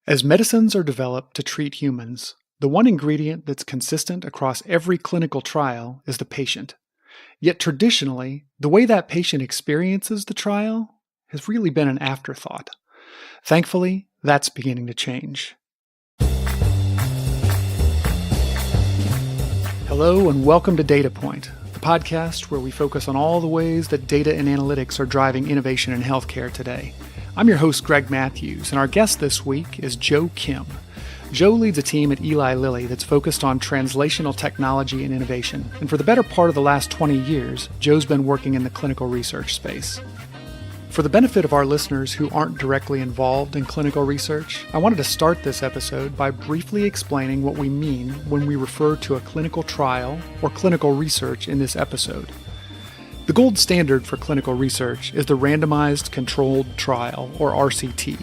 As medicines are developed to treat humans, the one ingredient that's consistent across every clinical trial is the patient. Yet traditionally, the way that patient experiences the trial has really been an afterthought. Thankfully, that's beginning to change. Hello and welcome to Data Point, the podcast where we focus on all the ways that data and analytics are driving innovation in healthcare today. I'm your host, Greg Matthews, and our guest this week is Joe Kim. Joe leads a team at Eli Lilly that's focused on translational technology and innovation. And for the better part of the last 20 years, Joe's been working in the clinical research space. For the benefit of our listeners who aren't directly involved in clinical research, I wanted to start this episode by briefly explaining what we mean when we refer to a clinical trial or clinical research in this episode. The gold standard for clinical research is the Randomized Controlled Trial, or RCT.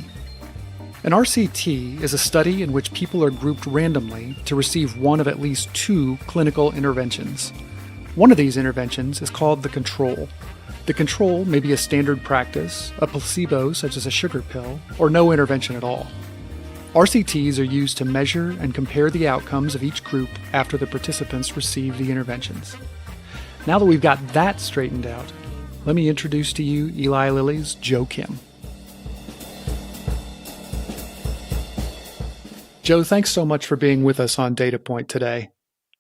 An RCT is a study in which people are grouped randomly to receive one of at least two clinical interventions. One of these interventions is called the control. The control may be a standard practice, a placebo such as a sugar pill, or no intervention at all. RCTs are used to measure and compare the outcomes of each group after the participants receive the interventions. Now that we've got that straightened out, let me introduce to you Eli Lilly's Joe Kim. Joe, thanks so much for being with us on Data Point today.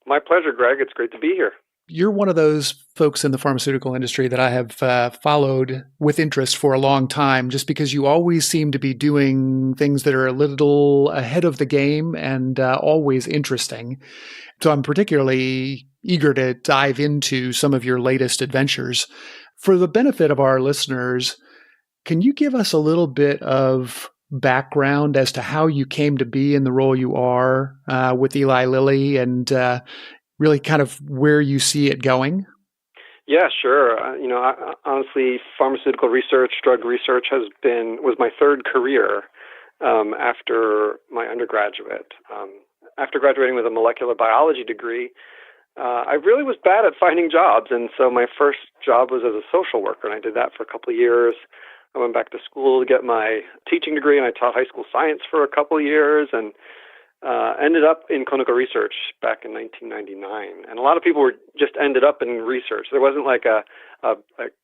My pleasure, Greg. It's great to be here. You're one of those folks in the pharmaceutical industry that I have followed with interest for a long time, just because you always seem to be doing things that are a little ahead of the game and always interesting. So I'm particularly eager to dive into some of your latest adventures. For the benefit of our listeners, can you give us a little bit of background as to how you came to be in the role you are with Eli Lilly and really kind of where you see it going? Yeah, sure. Honestly, pharmaceutical research, drug research was my third career after my undergraduate. After graduating with a molecular biology degree, I really was bad at finding jobs, and so my first job was as a social worker, and I did that for a couple of years. I went back to school to get my teaching degree, and I taught high school science for a couple of years, and ended up in clinical research back in 1999. And a lot of people just ended up in research. There wasn't like a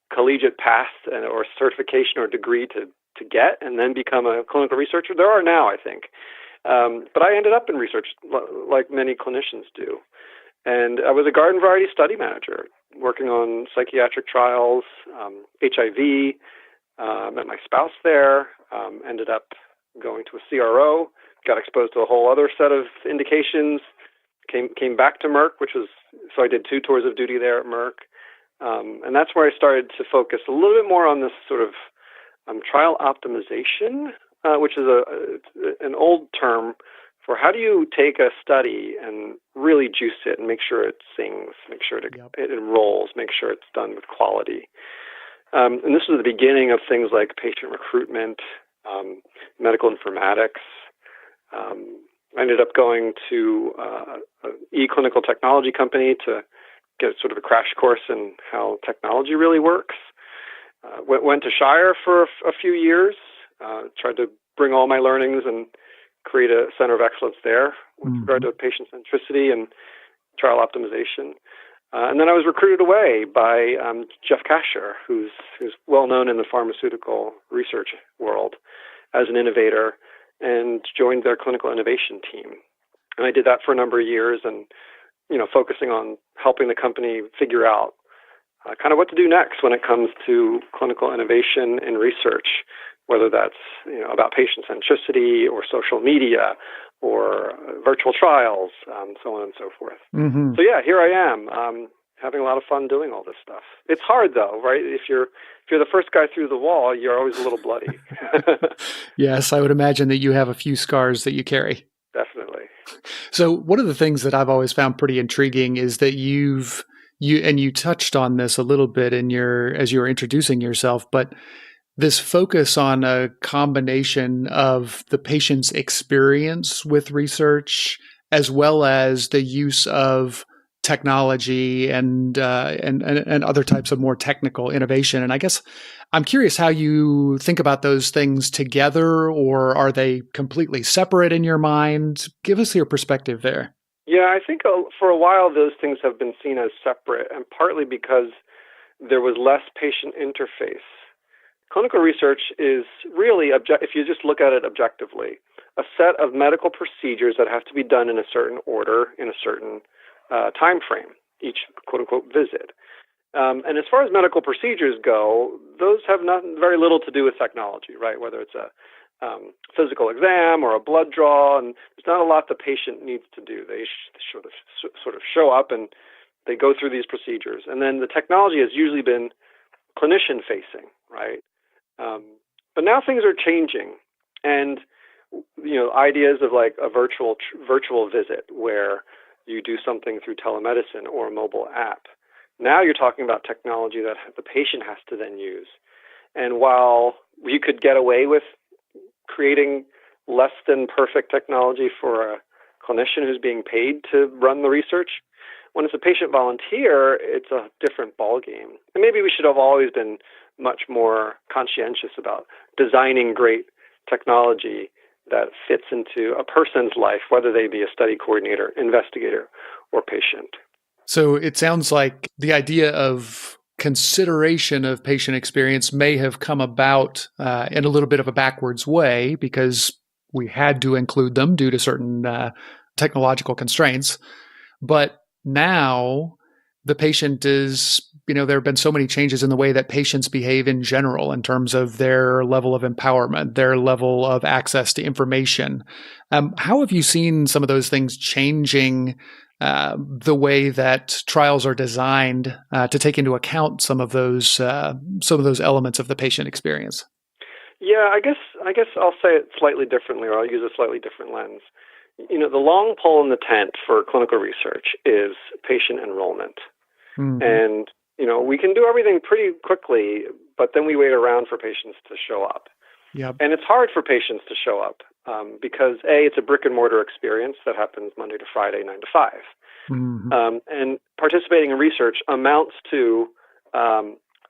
collegiate path or certification or degree to get and then become a clinical researcher. There are now, I think. But I ended up in research like many clinicians do. And I was a garden variety study manager working on psychiatric trials, HIV. Met my spouse there, ended up going to a CRO, got exposed to a whole other set of indications, came back to Merck, so I did 2 tours of duty there at Merck. And that's where I started to focus a little bit more on this sort of trial optimization, which is an old term for how do you take a study and really juice it and make sure it sings, make sure it enrolls, make sure it's done with quality. And this was the beginning of things like patient recruitment, medical informatics. I ended up going to an e-clinical technology company to get sort of a crash course in how technology really works. Went to Shire for a few years, tried to bring all my learnings and create a center of excellence there with regard to patient centricity and trial optimization. And then I was recruited away by Jeff Kasher, who's well known in the pharmaceutical research world as an innovator, and joined their clinical innovation team. And I did that for a number of years, and focusing on helping the company figure out kind of what to do next when it comes to clinical innovation and research, whether that's about patient centricity or social media or virtual trials, so on and so forth. Mm-hmm. So yeah, here I am, having a lot of fun doing all this stuff. It's hard though, right? If you're the first guy through the wall, you're always a little bloody. Yes, I would imagine that you have a few scars that you carry. Definitely. So one of the things that I've always found pretty intriguing is that you touched on this a little bit as you were introducing yourself, but this focus on a combination of the patient's experience with research as well as the use of technology and other types of more technical innovation. And I guess I'm curious how you think about those things together, or are they completely separate in your mind? Give us your perspective there. Yeah, I think for a while those things have been seen as separate, and partly because there was less patient interface. Clinical research is really, if you just look at it objectively, a set of medical procedures that have to be done in a certain order, in a certain time frame, each quote-unquote visit. And as far as medical procedures go, those have very little to do with technology, right? Whether it's a physical exam or a blood draw, and there's not a lot the patient needs to do. They sort of show up and they go through these procedures. And then the technology has usually been clinician-facing, right? But now things are changing, and ideas of like a virtual visit where you do something through telemedicine or a mobile app. Now you're talking about technology that the patient has to then use. And while you could get away with creating less than perfect technology for a clinician who's being paid to run the research, when it's a patient volunteer, it's a different ballgame. And maybe we should have always been much more conscientious about designing great technology that fits into a person's life, whether they be a study coordinator, investigator, or patient. So it sounds like the idea of consideration of patient experience may have come about in a little bit of a backwards way because we had to include them due to certain technological constraints. But now the patient is, there have been so many changes in the way that patients behave in general in terms of their level of empowerment, their level of access to information. How have you seen some of those things changing the way that trials are designed to take into account some of those elements of the patient experience? Yeah, I guess I'll say it slightly differently, or I'll use a slightly different lens. The long pole in the tent for clinical research is patient enrollment. Mm-hmm. And, we can do everything pretty quickly, but then we wait around for patients to show up. Yep. And it's hard for patients to show up because, A, it's a brick and mortar experience that happens Monday to Friday, 9 to 5. Mm-hmm. And participating in research amounts to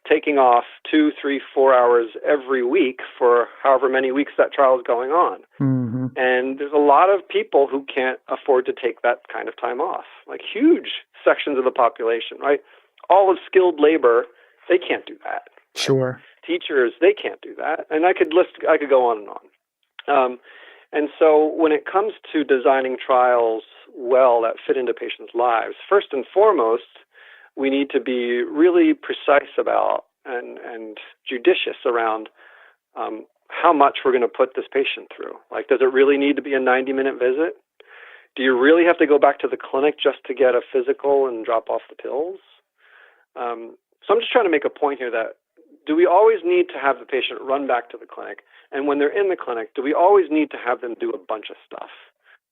taking off 2, 3, 4 hours every week for however many weeks that trial is going on. Mm-hmm. And there's a lot of people who can't afford to take that kind of time off, like huge sections of the population, right? All of skilled labor, they can't do that. Right? Sure. Teachers, they can't do that. And I could go on and on. And so when it comes to designing trials well that fit into patients' lives, first and foremost, we need to be really precise about and judicious around how much we're going to put this patient through. Like, does it really need to be a 90-minute visit? Do you really have to go back to the clinic just to get a physical and drop off the pills? So I'm just trying to make a point here that do we always need to have the patient run back to the clinic? And when they're in the clinic, do we always need to have them do a bunch of stuff?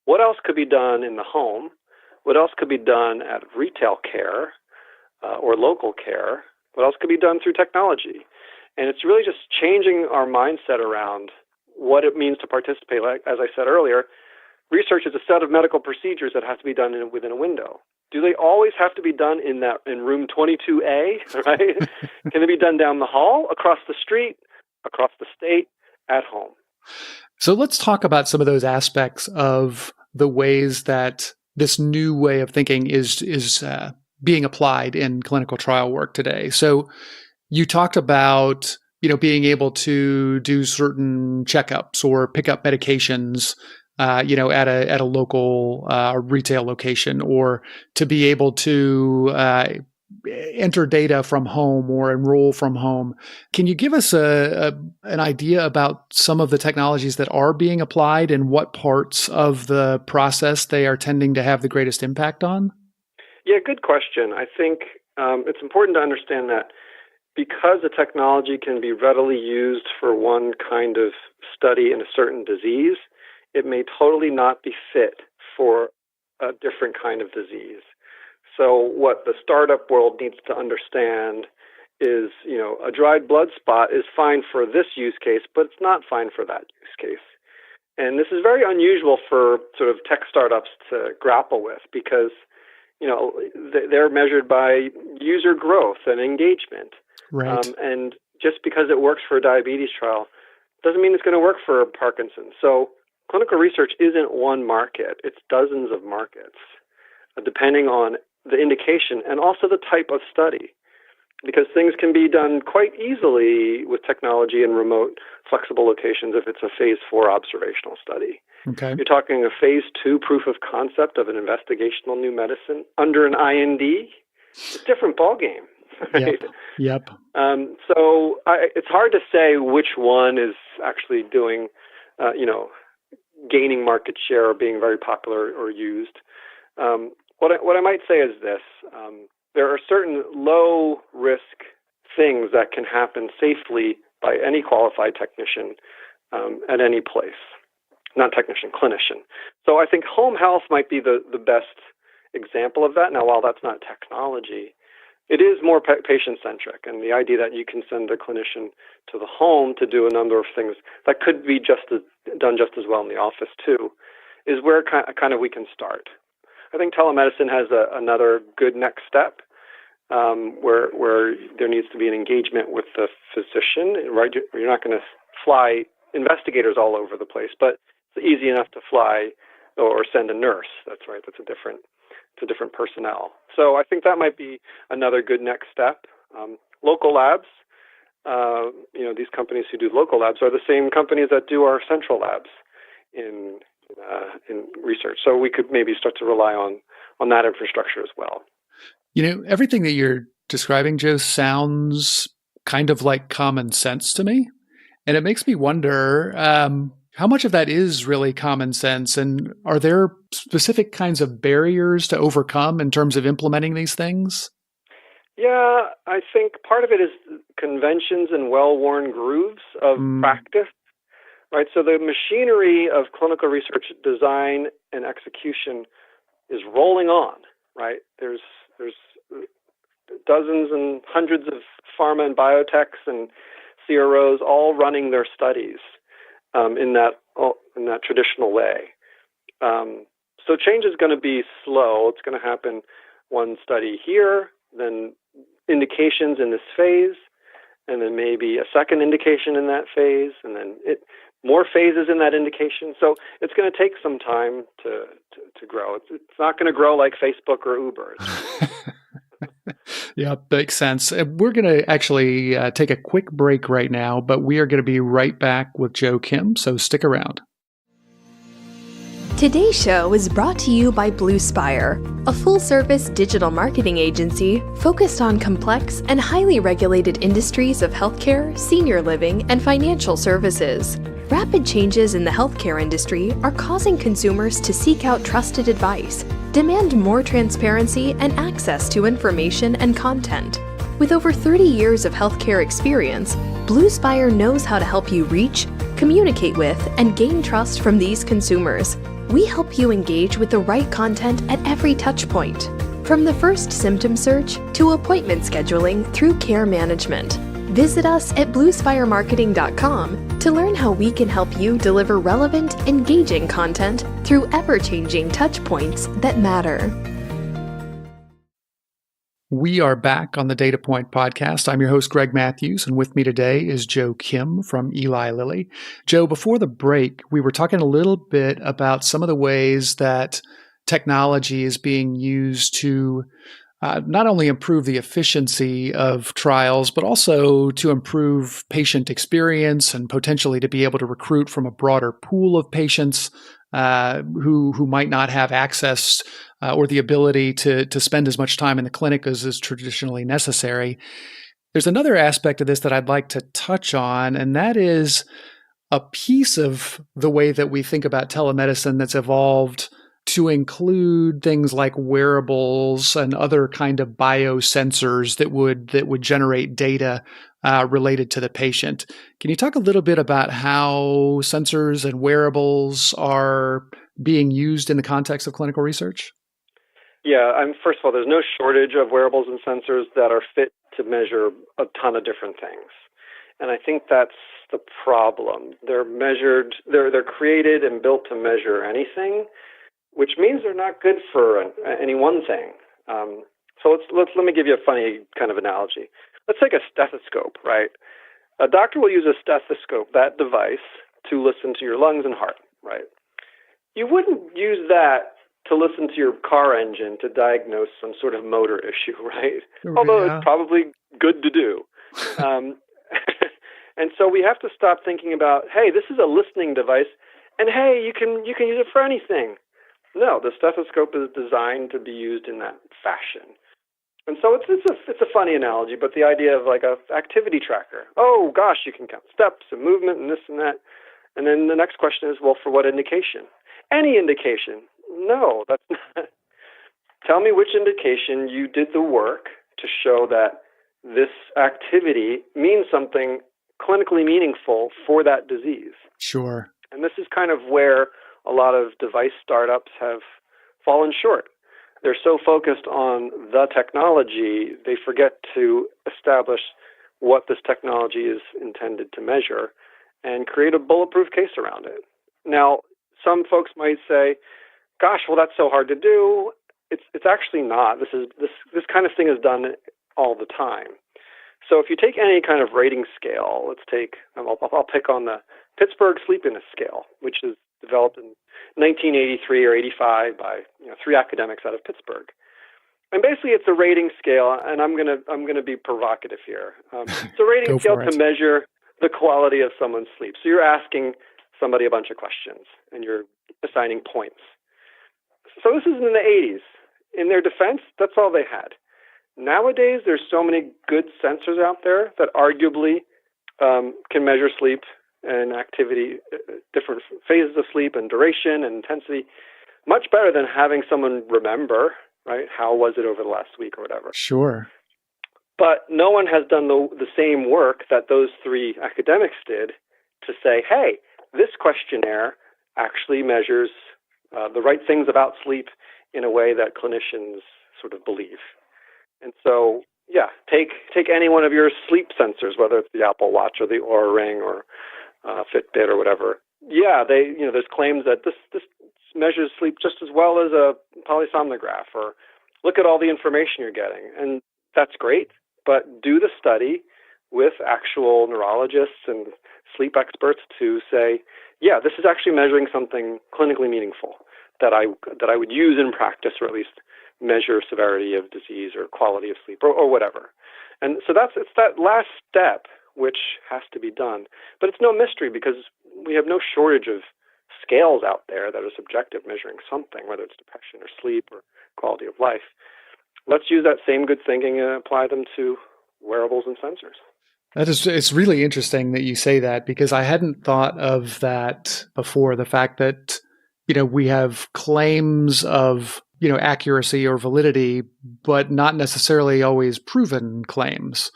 What else could be done in the home? What else could be done at retail care or local care? What else could be done through technology? And it's really just changing our mindset around what it means to participate. Like, as I said earlier, research is a set of medical procedures that have to be done within a window. Do they always have to be done in room 22A, right? Can they be done down the hall, across the street, across the state, at home? So let's talk about some of those aspects of the ways that this new way of thinking is being applied in clinical trial work today. So you talked about, being able to do certain checkups or pick up medications at a local retail location, or to be able to enter data from home or enroll from home. Can you give us an idea about some of the technologies that are being applied and what parts of the process they are tending to have the greatest impact on? Yeah, good question. I think it's important to understand that because the technology can be readily used for one kind of study in a certain disease, it may totally not be fit for a different kind of disease. So what the startup world needs to understand is, a dried blood spot is fine for this use case, but it's not fine for that use case. And this is very unusual for sort of tech startups to grapple with because, they're measured by user growth and engagement. Right. And just because it works for a diabetes trial doesn't mean it's going to work for Parkinson's. So clinical research isn't one market. It's dozens of markets, depending on the indication and also the type of study. Because things can be done quite easily with technology in remote, flexible locations if it's a phase 4 observational study. Okay. You're talking a phase 2 proof of concept of an investigational new medicine under an IND. It's a different ballgame. Right? Yep. It's hard to say which one is actually doing, gaining market share or being very popular or used. What I might say is this. There are certain low-risk things that can happen safely by any qualified technician at any place. Not technician, clinician. So I think home health might be the best example of that. Now, while that's not technology, it is more patient-centric. And the idea that you can send a clinician to the home to do a number of things that could be done just as well in the office, too, is where kind of we can start. I think telemedicine has another good next step where there needs to be an engagement with the physician. Right? You're not going to fly investigators all over the place, but it's easy enough to fly or send a nurse. That's right. It's a different personnel. So I think that might be another good next step. Local labs, these companies who do local labs are the same companies that do our central labs in research. So we could maybe start to rely on that infrastructure as well. Everything that you're describing, Joe, sounds kind of like common sense to me. And it makes me wonder how much of that is really common sense, and are there specific kinds of barriers to overcome in terms of implementing these things? Yeah, I think part of it is conventions and well-worn grooves of practice, right? So the machinery of clinical research design and execution is rolling on, right? There's dozens and hundreds of pharma and biotechs and CROs all running their studies in that traditional way. So change is going to be slow. It's going to happen one study here, then indications in this phase, and then maybe a second indication in that phase, and then more phases in that indication. So it's going to take some time to grow. It's not going to grow like Facebook or Uber. Yeah, makes sense. We're going to actually take a quick break right now, but we are going to be right back with Joe Kim, so stick around. Today's show is brought to you by Blue Spire, a full-service digital marketing agency focused on complex and highly regulated industries of healthcare, senior living, and financial services. Rapid changes in the healthcare industry are causing consumers to seek out trusted advice, demand more transparency and access to information and content. With over 30 years of healthcare experience, Blue Spire knows how to help you reach, communicate with, and gain trust from these consumers. We help you engage with the right content at every touch point, from the first symptom search to appointment scheduling through care management. Visit us at bluespiremarketing.com to learn how we can help you deliver relevant, engaging content through ever-changing touch points that matter. We are back on the Data Point podcast. I'm your host, Greg Matthews, and with me today is Joe Kim from Eli Lilly. Joe, before the break, we were talking a little bit about some of the ways that technology is being used to not only improve the efficiency of trials, but also to improve patient experience and potentially to be able to recruit from a broader pool of patients who might not have access or the ability to spend as much time in the clinic as is traditionally necessary. There's another aspect of this that I'd like to touch on, and that is a piece of the way that we think about telemedicine that's evolved to include things like wearables and other kind of biosensors that would generate data related to the patient. Can you talk a little bit about how sensors and wearables are being used in the context of clinical research? Yeah, first of all, there's no shortage of wearables and sensors that are fit to measure a ton of different things. And I think that's the problem. They're created and built to measure anything, which means they're not good for any one thing. So let me give you a funny kind of analogy. Let's take a stethoscope, right? A doctor will use a stethoscope, that device, to listen to your lungs and heart, right? You wouldn't use that to listen to your car engine to diagnose some sort of motor issue, right? Although it's probably good to do. And so we have to stop thinking about, hey, this is a listening device, and hey, you can use it for anything. No, the stethoscope is designed to be used in that fashion. And so it's a funny analogy, but the idea of like a activity tracker. Oh gosh, you can count steps and movement and this and that. And then the next question is, well, for what indication? Any indication? No, that's not. Tell me which indication you did the work to show that this activity means something clinically meaningful for that disease. Sure. And this is kind of where a lot of device startups have fallen short. They're so focused on the technology, they forget to establish what this technology is intended to measure and create a bulletproof case around it. Now, some folks might say, gosh, well, that's so hard to do. It's actually not. This kind of thing is done all the time. So if you take any kind of rating scale, I'll pick on the Pittsburgh Sleepiness Scale, which is developed in 1983 or 85 by 3 academics out of Pittsburgh. And basically, it's a rating scale, and I'm gonna be provocative here. It's a rating scale to measure the quality of someone's sleep. So you're asking somebody a bunch of questions, and you're assigning points. So this is in the 80s. In their defense, that's all they had. Nowadays, there's so many good sensors out there that arguably can measure sleep and activity, different phases of sleep and duration and intensity, much better than having someone remember, right? How was it over the last week or whatever? Sure. But no one has done the same work that those 3 academics did to say, hey, this questionnaire actually measures the right things about sleep in a way that clinicians sort of believe. And so, yeah, take any one of your sleep sensors, whether it's the Apple Watch or the Oura Ring or Fitbit or whatever. Yeah, there's claims that this measures sleep just as well as a polysomnograph, or look at all the information you're getting. And that's great, but do the study with actual neurologists and sleep experts to say, yeah, this is actually measuring something clinically meaningful that I would use in practice, or at least measure severity of disease or quality of sleep or whatever. And so it's that last step which has to be done. But it's no mystery because we have no shortage of scales out there that are subjective, measuring something, whether it's depression or sleep or quality of life. Let's use that same good thinking and apply them to wearables and sensors. It's really interesting that you say that, because I hadn't thought of that before. The fact that, we have claims of, accuracy or validity, but not necessarily always proven claims.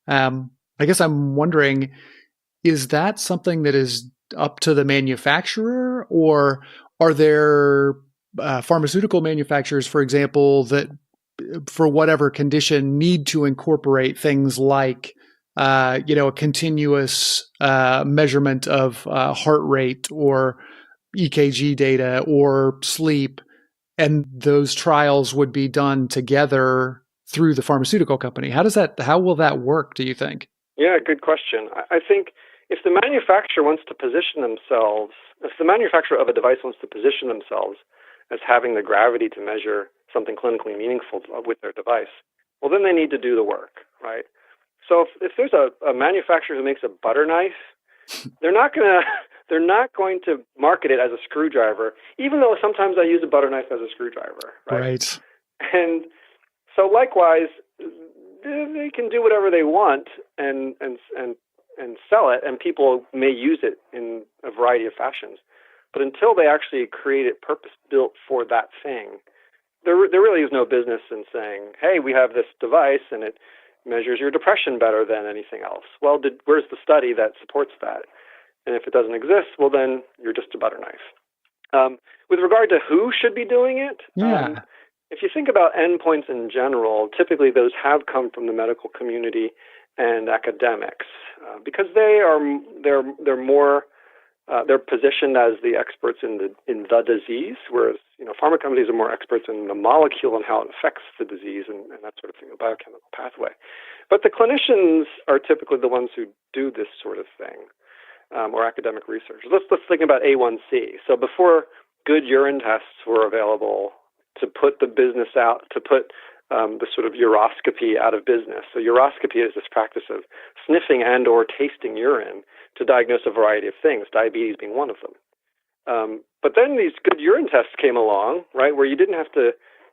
I guess I'm wondering, is that something that is up to the manufacturer, or are there pharmaceutical manufacturers, for example, that for whatever condition need to incorporate things like a continuous measurement of heart rate or EKG data or sleep, and those trials would be done together through the pharmaceutical company? How will that work, do you think? Yeah, good question. I think if the manufacturer wants to position themselves, if the manufacturer of a device wants to position themselves as having the gravity to measure something clinically meaningful with their device, well, then they need to do the work, right? So if there's a manufacturer who makes a butter knife, they're not going to market it as a screwdriver, even though sometimes I use a butter knife as a screwdriver, right? Right. And so likewise, they can do whatever they want and sell it, and people may use it in a variety of fashions. But until they actually create it purpose-built for that thing, there really is no business in saying, hey, we have this device and it measures your depression better than anything else. Well, where's the study that supports that? And if it doesn't exist, well, then you're just a butter knife. With regard to who should be doing it, if you think about endpoints in general, typically those have come from the medical community and academics because they're more they're positioned as the experts in the disease, whereas pharma companies are more experts in the molecule and how it affects the disease and that sort of thing, the biochemical pathway. But the clinicians are typically the ones who do this sort of thing, or academic research. Let's think about A1C. So before good urine tests were available to put the business out, to put the sort of uroscopy out of business. So uroscopy is this practice of sniffing and or tasting urine to diagnose a variety of things, diabetes being one of them. But then these good urine tests came along, right, where you didn't have to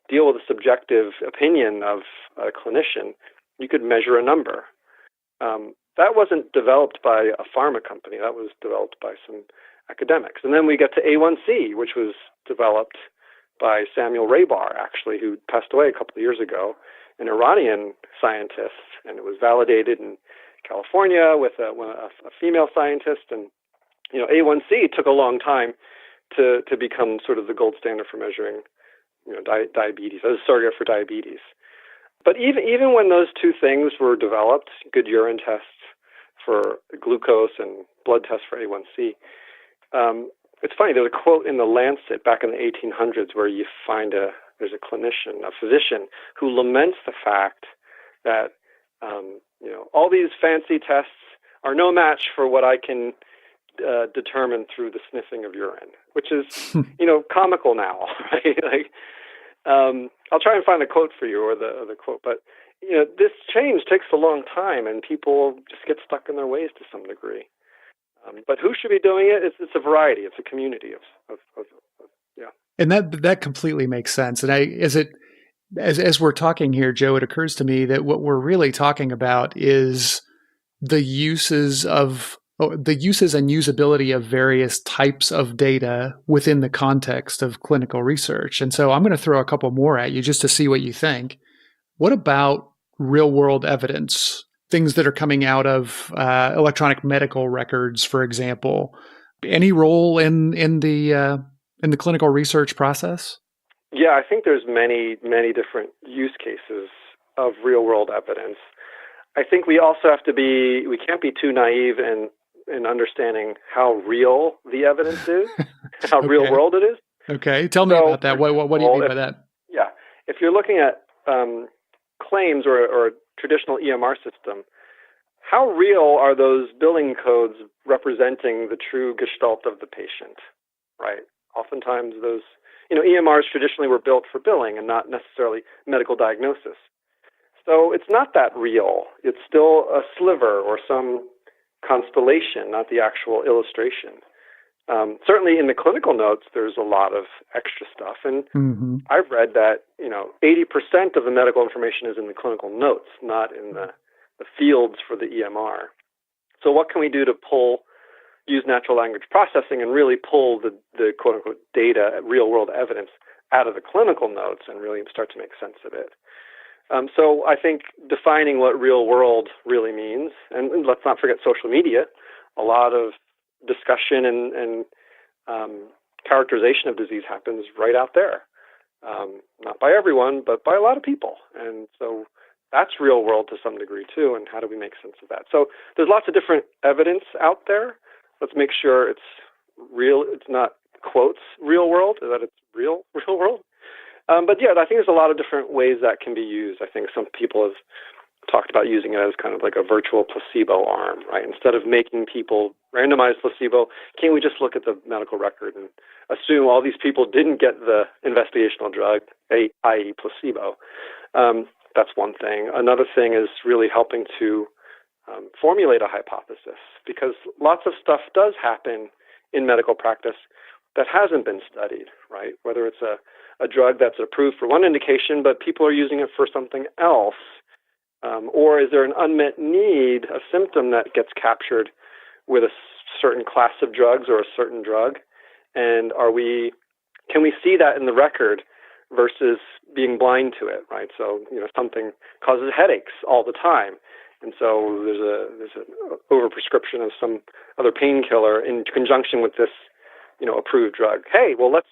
deal with the subjective opinion of a clinician. You could measure a number. That wasn't developed by a pharma company. That was developed by some academics. And then we get to A1C, which was developed by Samuel Raybar, actually, who passed away a couple of years ago, an Iranian scientist, and it was validated in California with a female scientist. And A1C took a long time to become sort of the gold standard for measuring diabetes, as a surrogate for diabetes. But even when those two things were developed, good urine tests for glucose and blood tests for A1C, it's funny, there's a quote in the Lancet back in the 1800s where you find there's a clinician, a physician, who laments the fact that all these fancy tests are no match for what I can determine through the sniffing of urine, which is comical now, right? I'll try and find the quote for you, or the quote, but this change takes a long time, and people just get stuck in their ways to some degree. But who should be doing it? It's a variety. It's a community of yeah. And that completely makes sense. And as we're talking here, Joe, it occurs to me that what we're really talking about is the uses and usability of various types of data within the context of clinical research. And so I'm going to throw a couple more at you just to see what you think. What about real-world evidence? Things that are coming out of electronic medical records, for example. Any role in the clinical research process? Yeah, I think there's many different use cases of real-world evidence. I think we also we can't be too naive in understanding how real the evidence is, how real world it is. Okay, tell me about that. What do you mean by that? Yeah, if you're looking at claims or a traditional EMR system, how real are those billing codes representing the true gestalt of the patient, right? Oftentimes those, EMRs traditionally were built for billing and not necessarily medical diagnosis. So it's not that real. It's still a sliver or some constellation, not the actual illustration. Certainly in the clinical notes, there's a lot of extra stuff. And I've read that, 80% of the medical information is in the clinical notes, not in the fields for the EMR. So what can we do to use natural language processing and really pull the quote-unquote data, real-world evidence out of the clinical notes and really start to make sense of it? So I think defining what real world really means, and let's not forget social media, a lot of discussion and characterization of disease happens right out there. Not by everyone, but by a lot of people. And so that's real world to some degree too, and how do we make sense of that? So there's lots of different evidence out there. Let's make sure it's real, it's not quotes real world, that it's real world. But yeah, I think there's a lot of different ways that can be used. I think some people have talked about using it as kind of like a virtual placebo arm, right? Instead of making people randomize placebo, can't we just look at the medical record and assume all these people didn't get the investigational drug, i.e. placebo? That's one thing. Another thing is really helping to formulate a hypothesis, because lots of stuff does happen in medical practice that hasn't been studied, right? Whether it's a drug that's approved for one indication, but people are using it for something else. Or is there an unmet need, a symptom that gets captured with a certain class of drugs or a certain drug? And can we see that in the record versus being blind to it, right? So, something causes headaches all the time. And so there's an overprescription of some other painkiller in conjunction with this, approved drug. Hey, well, let's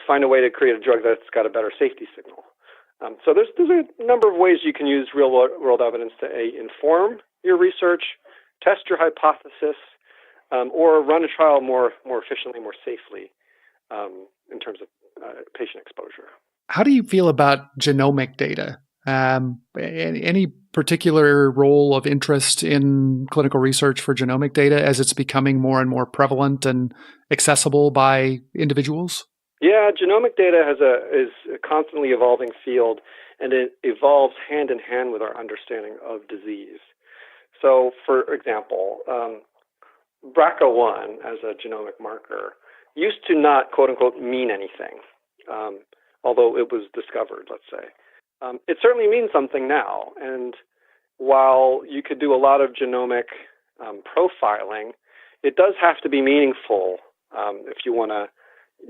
find a way to create a drug that's got a better safety signal. So there's a number of ways you can use real-world evidence to inform your research, test your hypothesis, or run a trial more efficiently, more safely in terms of patient exposure. How do you feel about genomic data? Any particular role of interest in clinical research for genomic data as it's becoming more and more prevalent and accessible by individuals? Yeah, genomic data is a constantly evolving field, and it evolves hand in hand with our understanding of disease. So, for example, BRCA1 as a genomic marker used to not, quote unquote, mean anything, although it was discovered, let's say. It certainly means something now, and while you could do a lot of genomic profiling, it does have to be meaningful if you want to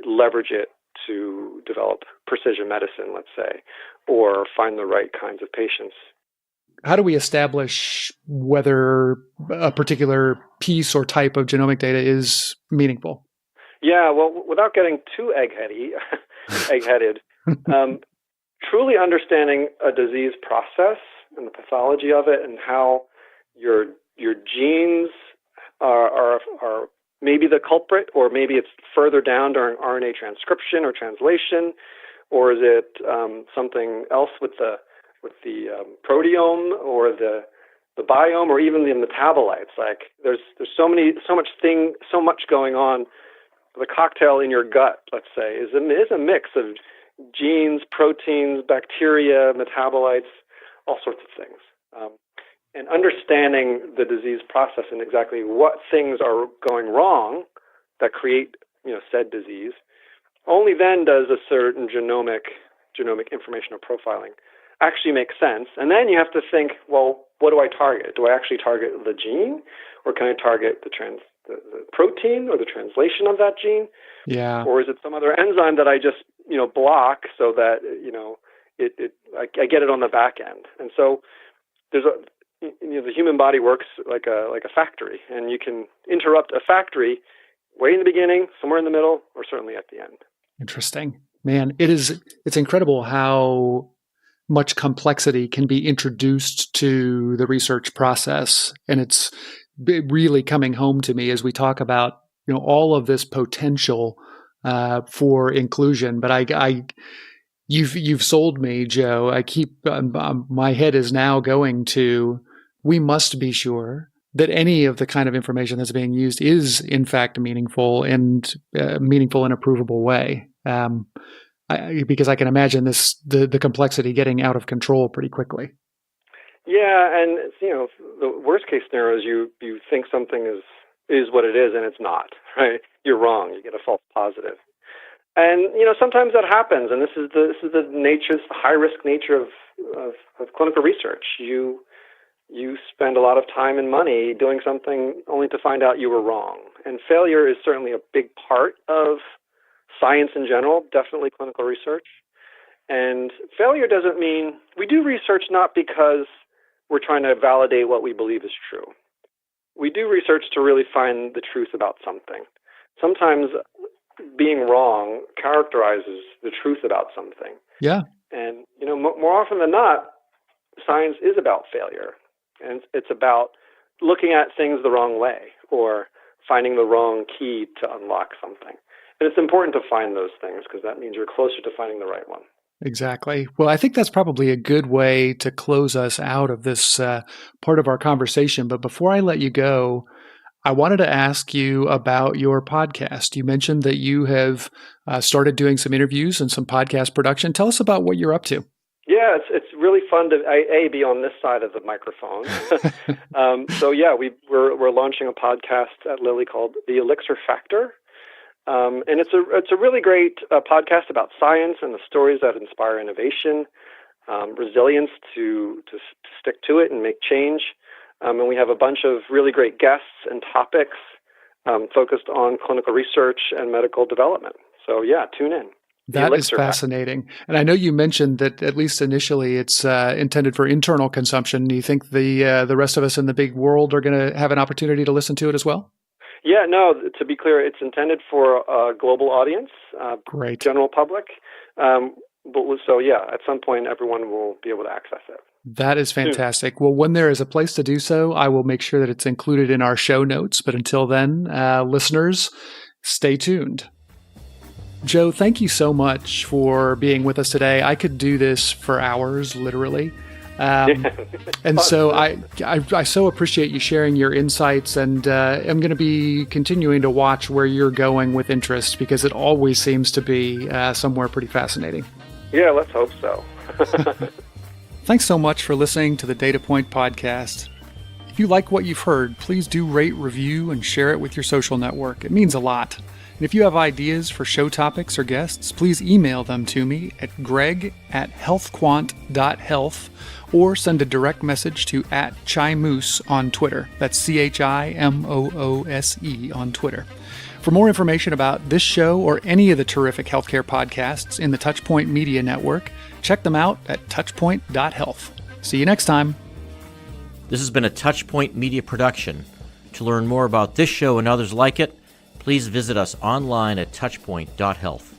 leverage it to develop precision medicine, let's say, or find the right kinds of patients. How do we establish whether a particular piece or type of genomic data is meaningful? Yeah, well, without getting too egg-headed, truly understanding a disease process and the pathology of it, and how your genes are maybe the culprit, or maybe it's further down during RNA transcription or translation, or is it something else with the proteome or the biome, or even the metabolites? Like there's so much going on. The cocktail in your gut, let's say, is a mix of genes, proteins, bacteria, metabolites, all sorts of things. And understanding the disease process and exactly what things are going wrong that create, said disease, only then does a certain genomic information or profiling actually make sense. And then you have to think, well, what do I target? Do I actually target the gene, or can I target the protein or the translation of that gene? Yeah. Or is it some other enzyme that I just block so that I get it on the back end? And so the human body works like a factory, and you can interrupt a factory way in the beginning, somewhere in the middle, or certainly at the end. Interesting. Man, it's incredible how much complexity can be introduced to the research process. And it's really coming home to me as we talk about, all of this potential for inclusion. But you've sold me, Joe. I keep, my head is now going to, we must be sure that any of the kind of information that's being used is in fact meaningful and meaningful in a provable way. Because I can imagine the complexity getting out of control pretty quickly. Yeah, and the worst case scenario is you think something is what it is, and it's not, right? You're wrong. You get a false positive, and sometimes that happens. And this is the nature, it's the high risk nature of clinical research. You spend a lot of time and money doing something only to find out you were wrong. And failure is certainly a big part of science in general, definitely clinical research. And failure doesn't mean we do research not because we're trying to validate what we believe is true. We do research to really find the truth about something. Sometimes being wrong characterizes the truth about something. Yeah. And, more often than not, science is about failure. And it's about looking at things the wrong way, or finding the wrong key to unlock something. And it's important to find those things, because that means you're closer to finding the right one. Exactly. Well, I think that's probably a good way to close us out of this part of our conversation. But before I let you go, I wanted to ask you about your podcast. You mentioned that you have started doing some interviews and some podcast production. Tell us about what you're up to. Yeah, it's really fun to be on this side of the microphone. So yeah, we're launching a podcast at Lilly called The Elixir Factor. And it's a really great podcast about science and the stories that inspire innovation, resilience to stick to it and make change. And we have a bunch of really great guests and topics focused on clinical research and medical development. So yeah, tune in. That is fascinating. And I know you mentioned that at least initially it's intended for internal consumption. Do you think the rest of us in the big world are going to have an opportunity to listen to it as well? Yeah, no, to be clear, it's intended for a global audience, Great. General public. So yeah, at some point everyone will be able to access it. That is fantastic. Well, when there is a place to do so, I will make sure that it's included in our show notes. But until then, listeners, stay tuned. Joe, thank you so much for being with us today. I could do this for hours, literally. And so I so appreciate you sharing your insights, and I'm going to be continuing to watch where you're going with interest, because it always seems to be somewhere pretty fascinating. Yeah, let's hope so. Thanks so much for listening to the Data Point Podcast. If you like what you've heard, please do rate, review, and share it with your social network. It means a lot. And if you have ideas for show topics or guests, please email them to me at greg@healthquant.health, or send a direct message to @Chimoose on Twitter. That's CHIMOOSE on Twitter. For more information about this show or any of the terrific healthcare podcasts in the Touchpoint Media Network, check them out at touchpoint.health. See you next time. This has been a Touchpoint Media production. To learn more about this show and others like it, please visit us online at touchpoint.health.